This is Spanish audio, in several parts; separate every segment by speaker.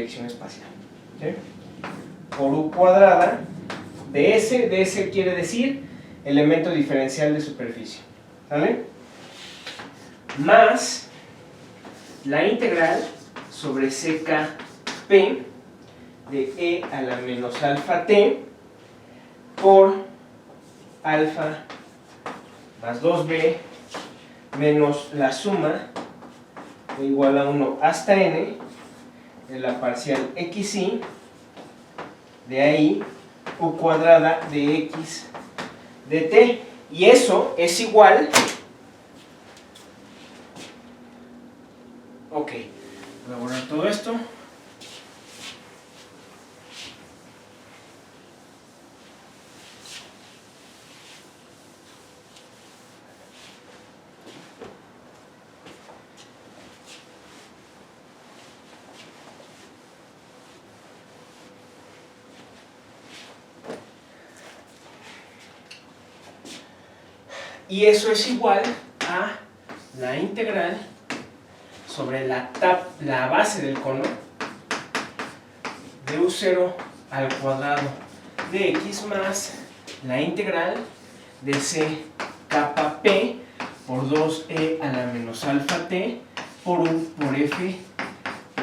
Speaker 1: dirección espacial. ¿Sí? Por u cuadrada de S quiere decir elemento diferencial de superficie. ¿Sale? Más la integral sobre CKP de E a la menos alfa t por alfa más 2b menos la suma de igual a 1 hasta n de la parcial xy de ahí u cuadrada de x de t, y eso es igual, ok, voy a borrar todo esto. Y eso es igual a la integral sobre la base del cono de u0 al cuadrado de x más la integral de c kappa p por 2e a la menos alfa t por u por f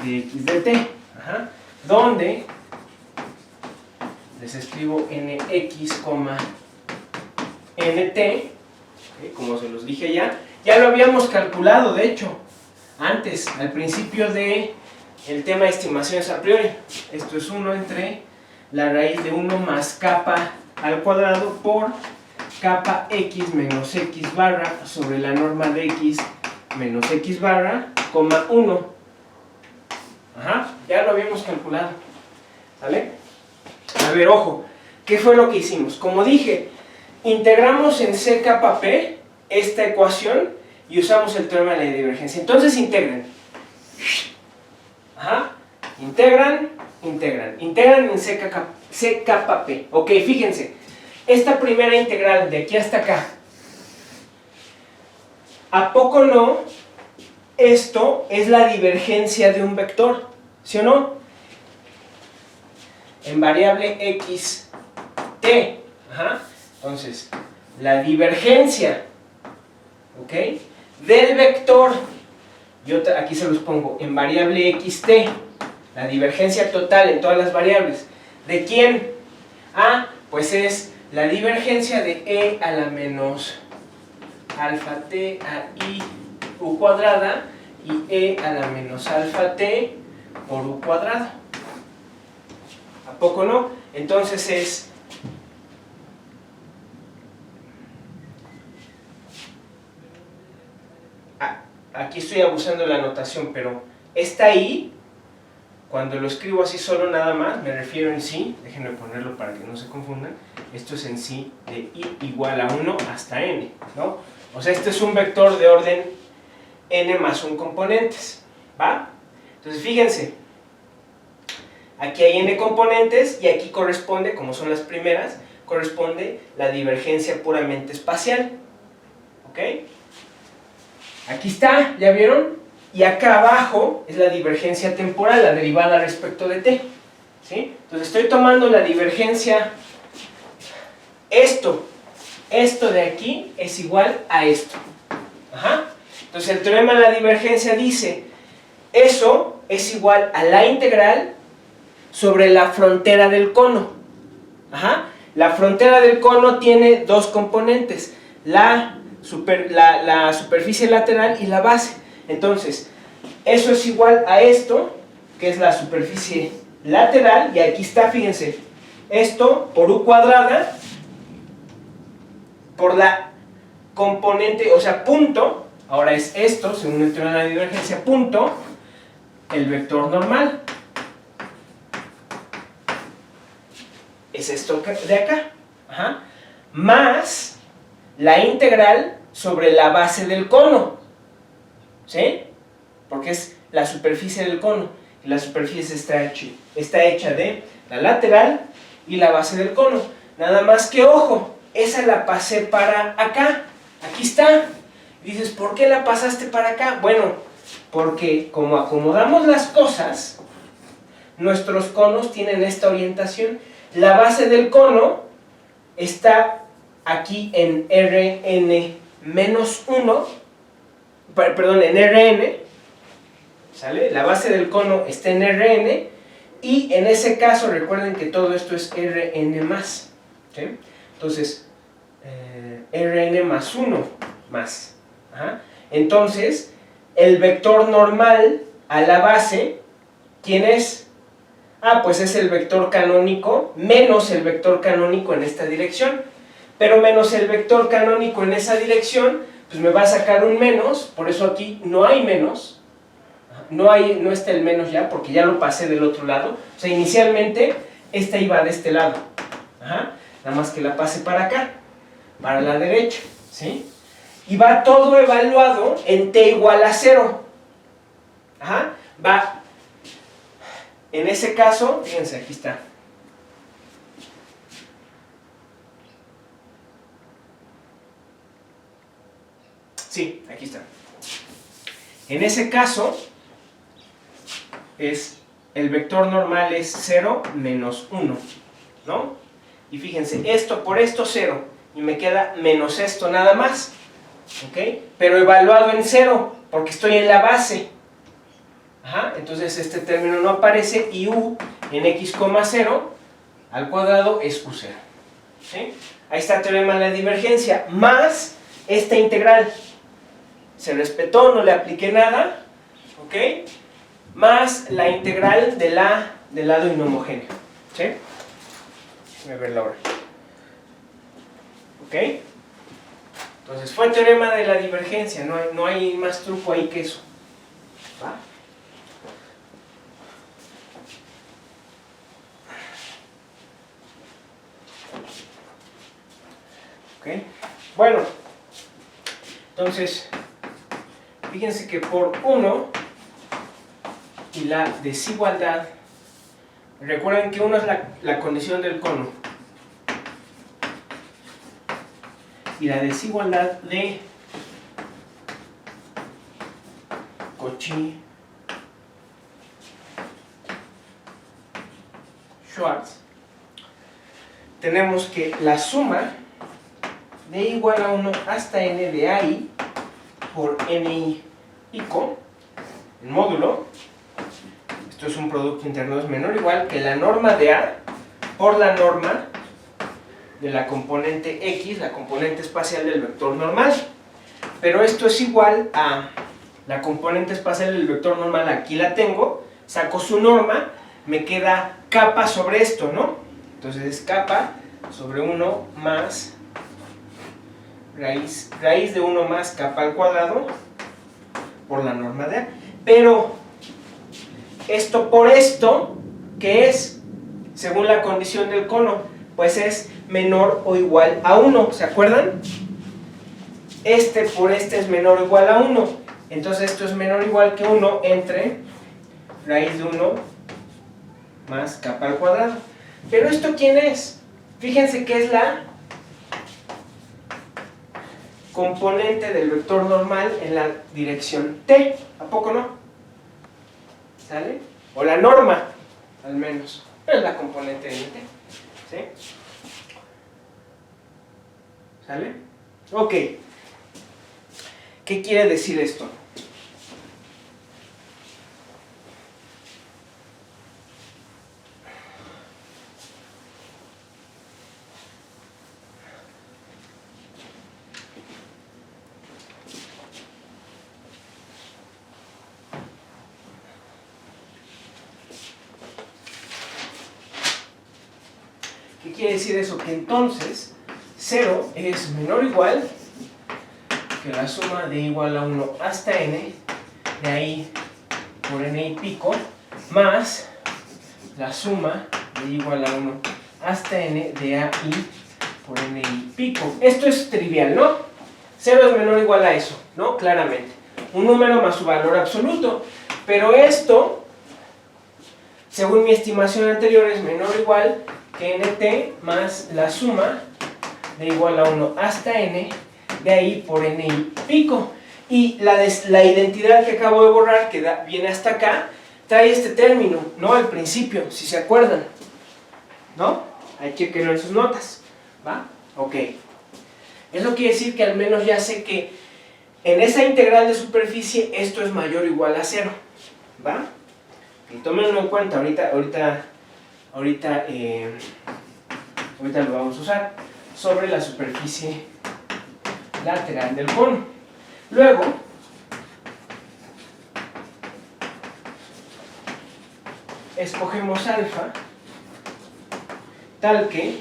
Speaker 1: de x de t. Ajá. Donde les escribo nx, nt, como se los dije ya lo habíamos calculado, de hecho, antes, al principio del tema de estimaciones a priori. Esto es 1 entre la raíz de 1 más kappa al cuadrado por kappa x menos x barra sobre la norma de x menos x barra, coma 1. Ajá, ya lo habíamos calculado. ¿Sale? A ver, ojo, ¿qué fue lo que hicimos? Como dije, integramos en C kappa P esta ecuación y usamos el teorema de la divergencia. Entonces integren. Ajá. Integran en C kappa P. Ok, fíjense. Esta primera integral de aquí hasta acá, ¿a poco no? Esto es la divergencia de un vector, ¿sí o no? En variable x, t. Ajá. Entonces, la divergencia, ¿ok?, del vector, yo aquí se los pongo en variable xt, la divergencia total en todas las variables. ¿De quién? Ah, pues es la divergencia de e a la menos alfa t a i u cuadrada y e a la menos alfa t por u cuadrado. ¿A poco no? Entonces es aquí estoy abusando de la notación, pero esta i, cuando lo escribo así solo nada más, me refiero en sí, déjenme ponerlo para que no se confundan, esto es en sí de i igual a 1 hasta n, ¿no? O sea, este es un vector de orden n más 1 componentes, ¿va? Entonces fíjense, aquí hay n componentes y aquí corresponde, como son las primeras, corresponde la divergencia puramente espacial, ¿ok? Aquí está, ¿ya vieron? Y acá abajo es la divergencia temporal, la derivada respecto de t, ¿sí? Entonces estoy tomando la divergencia, esto de aquí es igual a esto. Ajá. Entonces el teorema de la divergencia dice, eso es igual a la integral sobre la frontera del cono. Ajá. La frontera del cono tiene dos componentes, la superficie lateral y la base. Entonces, eso es igual a esto, que es la superficie lateral, y aquí está, fíjense, esto por u cuadrada, por la componente, o sea, punto, ahora es esto, según el teorema de la divergencia, punto, el vector normal. Es esto de acá. Ajá. Más la integral sobre la base del cono, ¿sí? Porque es la superficie del cono, y la superficie está hecha de la lateral y la base del cono. Nada más que, ojo, esa la pasé para acá, aquí está. Dices, ¿por qué la pasaste para acá? Bueno, porque como acomodamos las cosas, nuestros conos tienen esta orientación. La base del cono está aquí en Rn menos 1, perdón, en Rn, ¿sale? La base del cono está en Rn, y en ese caso recuerden que todo esto es Rn más, ¿sí? Entonces, Rn más 1 más. Ajá. Entonces, el vector normal a la base, ¿quién es? Ah, pues es el vector canónico menos el vector canónico en esta dirección. Pero menos el vector canónico en esa dirección, pues me va a sacar un menos, por eso aquí no hay menos. No está el menos ya, porque ya lo pasé del otro lado. O sea, inicialmente esta iba de este lado. Ajá. Nada más que la pase para acá, para la derecha, ¿sí? Y va todo evaluado en t igual a 0. Ajá. Va, en ese caso, fíjense, aquí está. Sí, aquí está. En ese caso, el vector normal es 0 menos 1, ¿no? Y fíjense, esto por esto 0, y me queda menos esto nada más, ¿ok? Pero evaluado en 0, porque estoy en la base. Ajá, entonces este término no aparece, y u en x, 0 al cuadrado es u0. ¿Sí? Ahí está el teorema de la divergencia, más esta integral. Se respetó, no le apliqué nada, ¿ok? Más la integral del lado inhomogéneo. ¿Sí? Déjame ver la hora. ¿Ok? Entonces fue el teorema de la divergencia, no hay más truco ahí que eso. ¿Va? ¿Ok? Bueno, entonces, fíjense que por 1 y la desigualdad, recuerden que 1 es la condición del cono, y la desigualdad de Cauchy-Schwarz, tenemos que la suma de igual a 1 hasta n de AI por ni pico, en módulo, esto es un producto interno, es menor o igual que la norma de A por la norma de la componente X, la componente espacial del vector normal. Pero esto es igual a la componente espacial del vector normal, aquí la tengo, saco su norma, me queda capa sobre esto, ¿no? Entonces es capa sobre 1 más raíz de 1 más capa al cuadrado por la norma de A. Pero esto por esto, ¿qué es? Según la condición del cono, pues es menor o igual a 1, ¿se acuerdan? Este por este es menor o igual a 1, entonces esto es menor o igual que 1 entre raíz de 1 más capa al cuadrado. Pero ¿esto quién es? Fíjense que es la componente del vector normal en la dirección t, ¿a poco no? ¿Sale? O la norma, al menos, es la componente de t, ¿sí? ¿Sale? Ok. ¿Qué quiere decir esto? ¿Qué quiere decir eso? Que entonces 0 es menor o igual que la suma de igual a 1 hasta n, de ahí por n y pico, más la suma de igual a 1 hasta n de a i por n y pico. Esto es trivial, ¿no? 0 es menor o igual a eso, ¿no? Claramente. Un número más su valor absoluto. Pero esto, según mi estimación anterior, es menor o igual que nt más la suma de igual a 1 hasta n, de ahí por n y pico. Y la identidad que acabo de borrar, que viene hasta acá, trae este término, ¿no? Al principio, si se acuerdan, ¿no? Ahí chequenlo en sus notas, ¿va? Ok. Eso quiere decir que al menos ya sé que en esa integral de superficie esto es mayor o igual a 0, ¿va? Y tómenlo en cuenta, ahorita lo vamos a usar sobre la superficie lateral del cono. Luego, escogemos alfa, tal que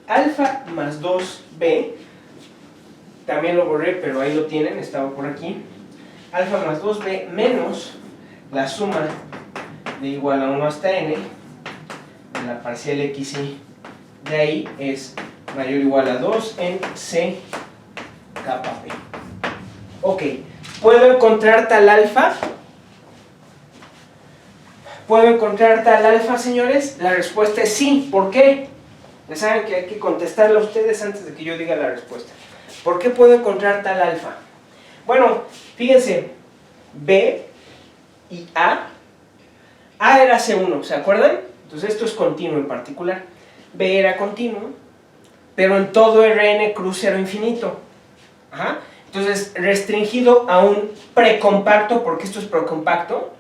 Speaker 1: alfa más 2b, también lo borré, pero ahí lo tienen, estaba por aquí, alfa más 2b menos la suma de igual a 1 hasta n, de la parcial xy de ahí es mayor o igual a 2 en c kappa p. Ok, ¿puedo encontrar tal alfa? ¿Puedo encontrar tal alfa, señores? La respuesta es sí. ¿Por qué? Ya saben que hay que contestarla a ustedes antes de que yo diga la respuesta. ¿Por qué puedo encontrar tal alfa? Bueno, fíjense, B y A era C1, ¿se acuerdan? Entonces esto es continuo en particular. B era continuo, pero en todo Rn cruz 0 infinito. Ajá. Entonces, restringido a un precompacto, porque esto es precompacto,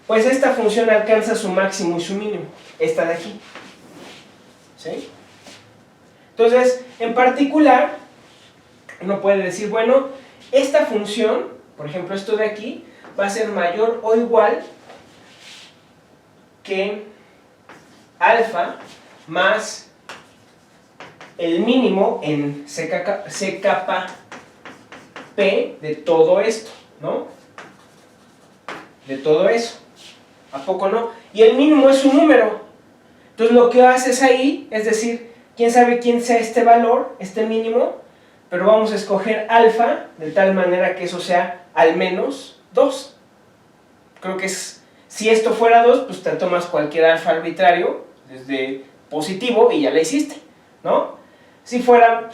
Speaker 1: pues esta función alcanza su máximo y su mínimo, esta de aquí. ¿Sí? Entonces, en particular, uno puede decir, bueno, esta función, por ejemplo esto de aquí, va a ser mayor o igual que alfa más el mínimo en c kappa p de todo esto, ¿no? De todo eso. ¿A poco no? Y el mínimo es un número. Entonces lo que haces ahí, es decir, quién sabe quién sea este valor, este mínimo, pero vamos a escoger alfa de tal manera que eso sea al menos 2. Creo que es, si esto fuera 2, pues te tomas cualquier alfa arbitrario, desde positivo, y ya la hiciste, ¿no? Si fuera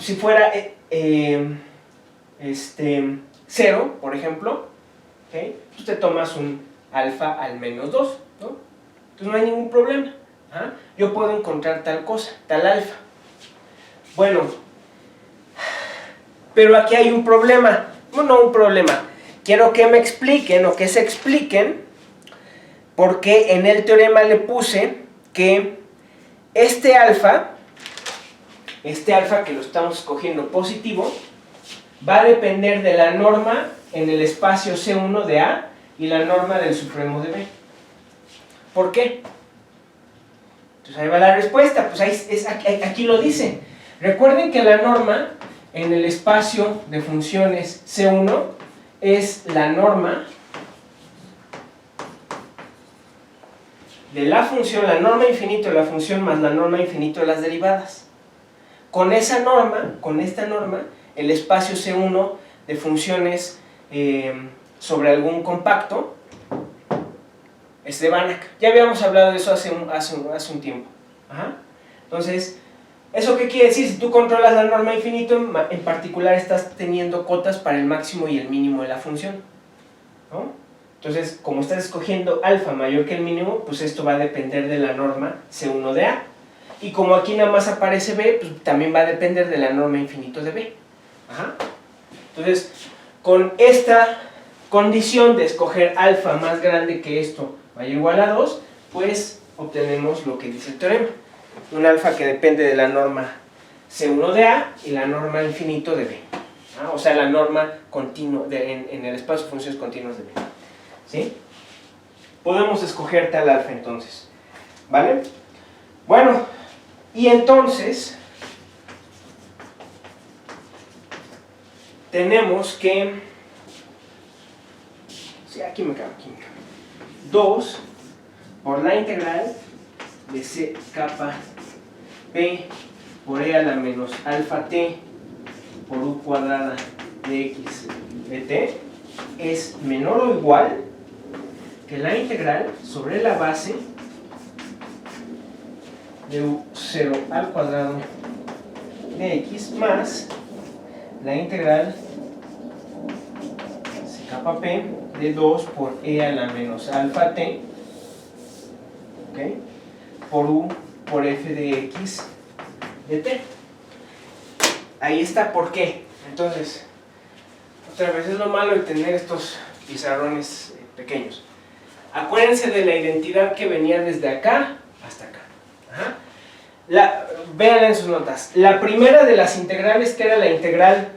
Speaker 1: 0, por ejemplo, ¿okay? Pues te tomas un alfa al menos 2, ¿no? Entonces no hay ningún problema. ¿Ah? Yo puedo encontrar tal cosa, tal alfa. Bueno, pero aquí hay un problema. No un problema. Quiero que me expliquen o que se expliquen por qué en el teorema le puse que este alfa que lo estamos escogiendo positivo, va a depender de la norma en el espacio C1 de A y la norma del supremo de B. ¿Por qué? Entonces ahí va la respuesta, pues aquí lo dice. Recuerden que la norma en el espacio de funciones C1 es la norma de la función, la norma infinito de la función más la norma infinito de las derivadas. Con esa norma, con esta norma, el espacio C1 de funciones sobre algún compacto es de Banach. Ya habíamos hablado de eso hace un tiempo. Ajá. Entonces, ¿eso qué quiere decir? Si tú controlas la norma infinito, en particular estás teniendo cotas para el máximo y el mínimo de la función, ¿no? Entonces, como estás escogiendo alfa mayor que el mínimo, pues esto va a depender de la norma C1 de A. Y como aquí nada más aparece B, pues también va a depender de la norma infinito de B. Ajá. Entonces, con esta condición de escoger alfa más grande que esto mayor o igual a 2, pues obtenemos lo que dice el teorema. Un alfa que depende de la norma C1 de A y la norma infinito de B. ¿Ah? O sea, la norma continua en el espacio de funciones continuas de B. ¿Sí? Podemos escoger tal alfa entonces. ¿Vale? Bueno, y entonces tenemos que... Sí, aquí me cabe. 2 por la integral de c kappa p por e a la menos alfa t por u cuadrada de x de t es menor o igual que la integral sobre la base de u0 al cuadrado de x más la integral c kappa p de 2 por e a la menos alfa t por u por f de x de t. Ahí está, ¿por qué? Entonces, otra vez es lo malo de tener estos pizarrones pequeños. Acuérdense de la identidad que venía desde acá hasta acá. Ajá. Véanla en sus notas. La primera de las integrales, que era la integral,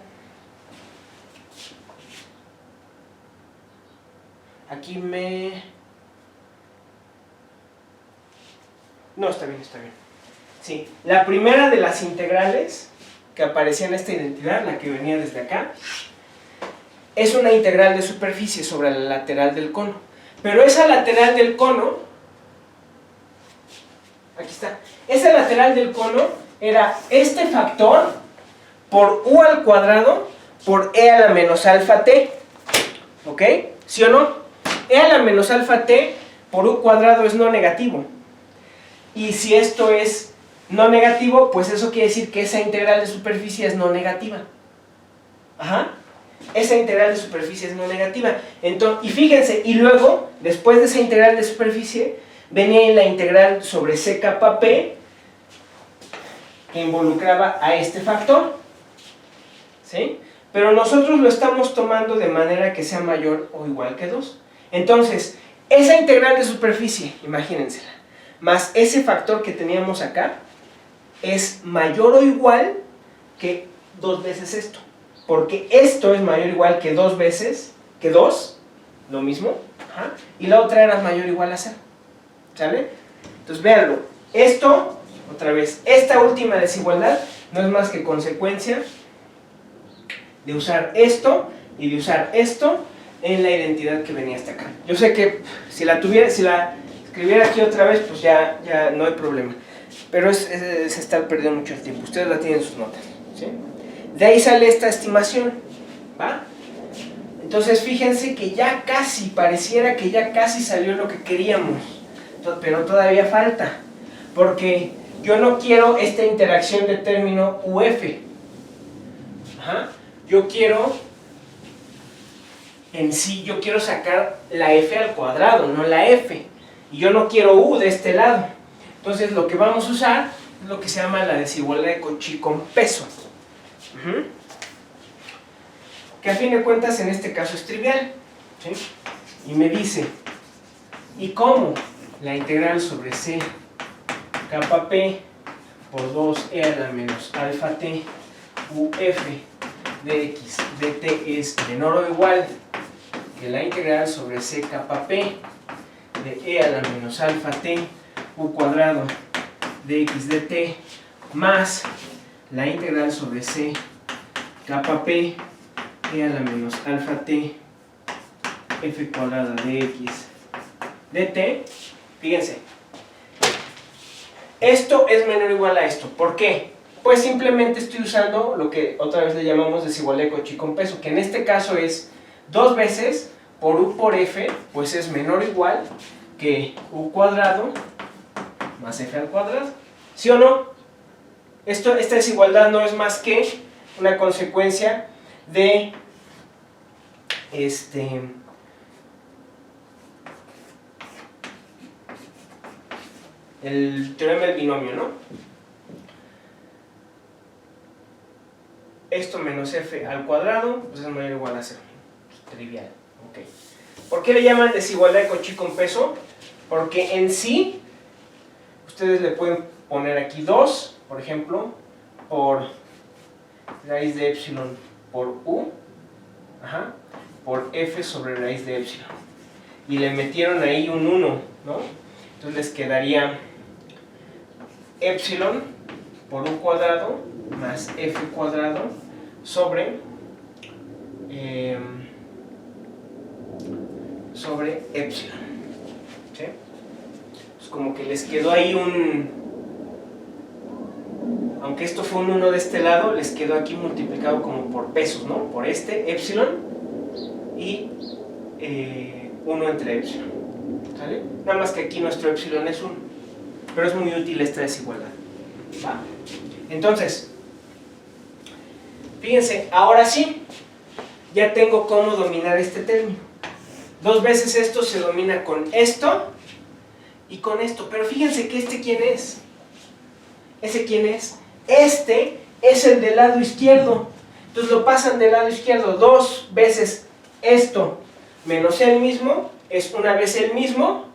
Speaker 1: aquí no, está bien. Sí, la primera de las integrales que aparecía en esta identidad, la que venía desde acá, es una integral de superficie sobre la lateral del cono. Pero esa lateral del cono, aquí está, esa lateral del cono era este factor por u al cuadrado por e a la menos alfa t. ¿Ok? ¿Sí o no? E a la menos alfa t por u cuadrado es no negativo. Y si esto es no negativo, pues eso quiere decir que esa integral de superficie es no negativa. Ajá. Esa integral de superficie es no negativa. Entonces, y fíjense, y luego, después de esa integral de superficie, venía la integral sobre c kappa p, que involucraba a este factor. ¿Sí? Pero nosotros lo estamos tomando de manera que sea mayor o igual que 2. Entonces, esa integral de superficie, imagínensela, más ese factor que teníamos acá, es mayor o igual que 2 veces esto. Porque esto es mayor o igual que 2 veces, que 2, lo mismo, ajá, y la otra era mayor o igual a 0. ¿Sale? Entonces véanlo, esto, otra vez, esta última desigualdad no es más que consecuencia de usar esto y de usar esto en la identidad que venía hasta acá. Yo sé que si la escribiera aquí otra vez, pues ya no hay problema. Pero es estar perdiendo mucho el tiempo. Ustedes la tienen en sus notas, ¿sí? De ahí sale esta estimación, ¿va? Entonces fíjense que ya casi, pareciera que ya casi salió lo que queríamos, pero todavía falta, porque yo no quiero esta interacción de término UF. Ajá. Yo quiero, en sí, yo quiero sacar la f al cuadrado, no la f, y yo no quiero u de este lado. Entonces lo que vamos a usar es lo que se llama la desigualdad de Cauchy con peso. Que a fin de cuentas en este caso es trivial, ¿sí? Y me dice, ¿y cómo? La integral sobre c kappa p por 2e a la menos alfa t uf de x de t es menor o igual que la integral sobre c kappa p de e a la menos alfa t u cuadrado de x de t más la integral sobre c kappa p e a la menos alfa t f cuadrada de x de t. Fíjense, esto es menor o igual a esto. ¿Por qué? Pues simplemente estoy usando lo que otra vez le llamamos desigualdad de Cauchy con peso, que en este caso es 2 veces por u por f, pues es menor o igual que u cuadrado más f al cuadrado. ¿Sí o no? Esta desigualdad no es más que una consecuencia de el teorema del binomio, ¿no? Esto menos f al cuadrado, pues es mayor o igual a 0. Trivial, ok. ¿Por qué le llaman desigualdad de Cauchy con peso? Porque en sí, ustedes le pueden poner aquí 2, por ejemplo, por raíz de epsilon por u, ajá, por f sobre raíz de epsilon. Y le metieron ahí un 1, ¿no? Entonces les quedaría epsilon por u cuadrado más f cuadrado sobre epsilon. ¿Sí? Pues como que les quedó ahí aunque esto fue un 1 de este lado, les quedó aquí multiplicado como por pesos, ¿no? Por epsilon y 1 entre epsilon. ¿Sale? Nada más que aquí nuestro epsilon es 1. Pero es muy útil esta desigualdad. ¿Va? Entonces, fíjense, ahora sí, ya tengo cómo dominar este término. 2 veces esto se domina con esto, y con esto. Pero fíjense que ¿quién es? ¿Ese quién es? Este es el del lado izquierdo. Entonces lo pasan del lado izquierdo 2 veces esto menos el mismo, es una vez el mismo,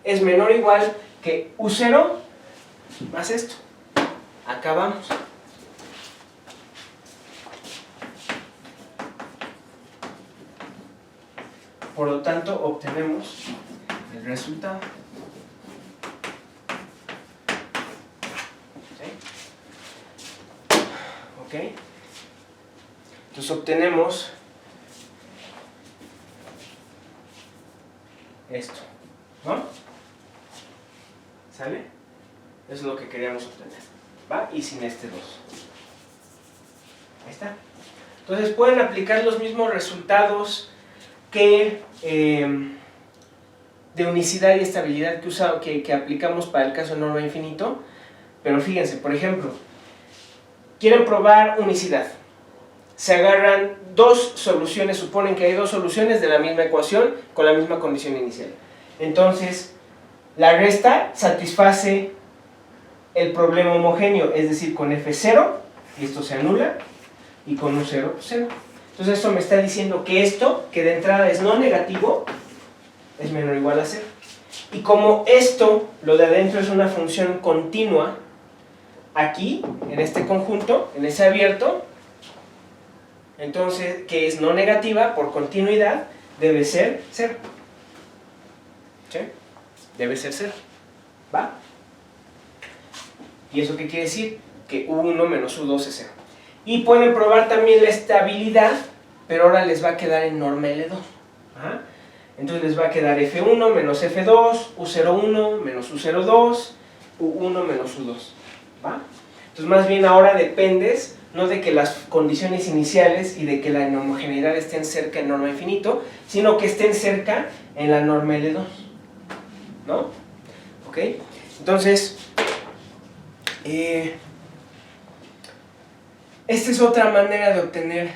Speaker 1: es menor o igual que U0 más esto. Acabamos. Por lo tanto, obtenemos el resultado. ¿Ok? Entonces obtenemos esto, ¿no? ¿Sale? Eso es lo que queríamos obtener, ¿va? Y sin este 2. Ahí está. Entonces pueden aplicar los mismos resultados que de unicidad y estabilidad que aplicamos para el caso de norma infinito, pero fíjense, por ejemplo, quieren probar unicidad. Se agarran 2 soluciones, suponen que hay 2 soluciones de la misma ecuación con la misma condición inicial. Entonces, la resta satisface el problema homogéneo, es decir, con F0, y esto se anula, y con U0, 0. Entonces esto me está diciendo que esto, que de entrada es no negativo, es menor o igual a 0. Y como esto, lo de adentro es una función continua, aquí, en este conjunto, en ese abierto, entonces, que es no negativa, por continuidad, debe ser 0. ¿Sí? Debe ser 0. ¿Va? ¿Y eso qué quiere decir? Que U1 menos U2 es 0. Y pueden probar también la estabilidad, pero ahora les va a quedar en norma L2. Ajá. Entonces les va a quedar F1 menos F2, U01 menos U02, U1 menos U2. ¿Va? Entonces más bien ahora dependes no de que las condiciones iniciales y de que la inhomogeneidad estén cerca en norma infinito, sino que estén cerca en la norma L2. ¿No? ¿Ok? Entonces, esta es otra manera de obtener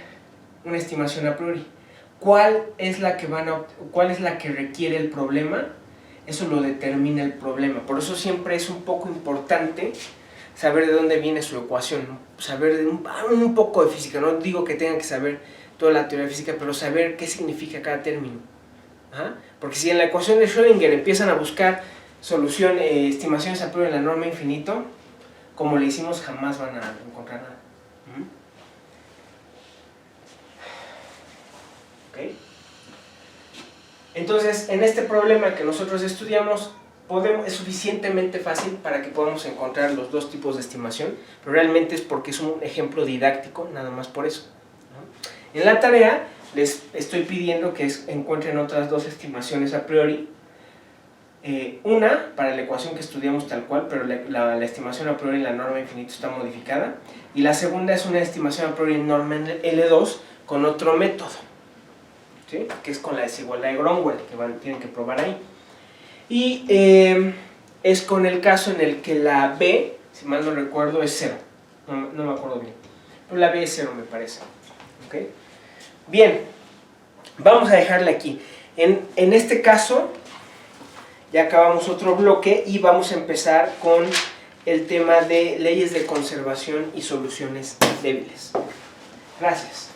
Speaker 1: una estimación a priori. ¿Cuál es la que requiere el problema? Eso lo determina el problema. Por eso siempre es un poco importante saber de dónde viene su ecuación, ¿no? Saber un poco de física. No digo que tengan que saber toda la teoría física, pero saber qué significa cada término. ¿Ah? Porque si en la ecuación de Schrödinger empiezan a buscar estimaciones a priori en la norma infinito, como le hicimos, jamás van a encontrar nada. ¿Ok? Entonces, en este problema que nosotros estudiamos, es suficientemente fácil para que podamos encontrar los 2 tipos de estimación, pero realmente es porque es un ejemplo didáctico, nada más por eso, ¿no? En la tarea les estoy pidiendo que encuentren otras 2 estimaciones a priori, una para la ecuación que estudiamos tal cual, pero la estimación a priori en la norma infinito está modificada, y la segunda es una estimación a priori en norma L2 con otro método, ¿sí? Que es con la desigualdad de Gromwell, que tienen que probar ahí. Y es con el caso en el que la B, si mal no recuerdo, es 0. No me acuerdo bien. Pero la B es 0, me parece. ¿Okay? Bien, vamos a dejarla aquí. En este caso, ya acabamos otro bloque y vamos a empezar con el tema de leyes de conservación y soluciones débiles. Gracias.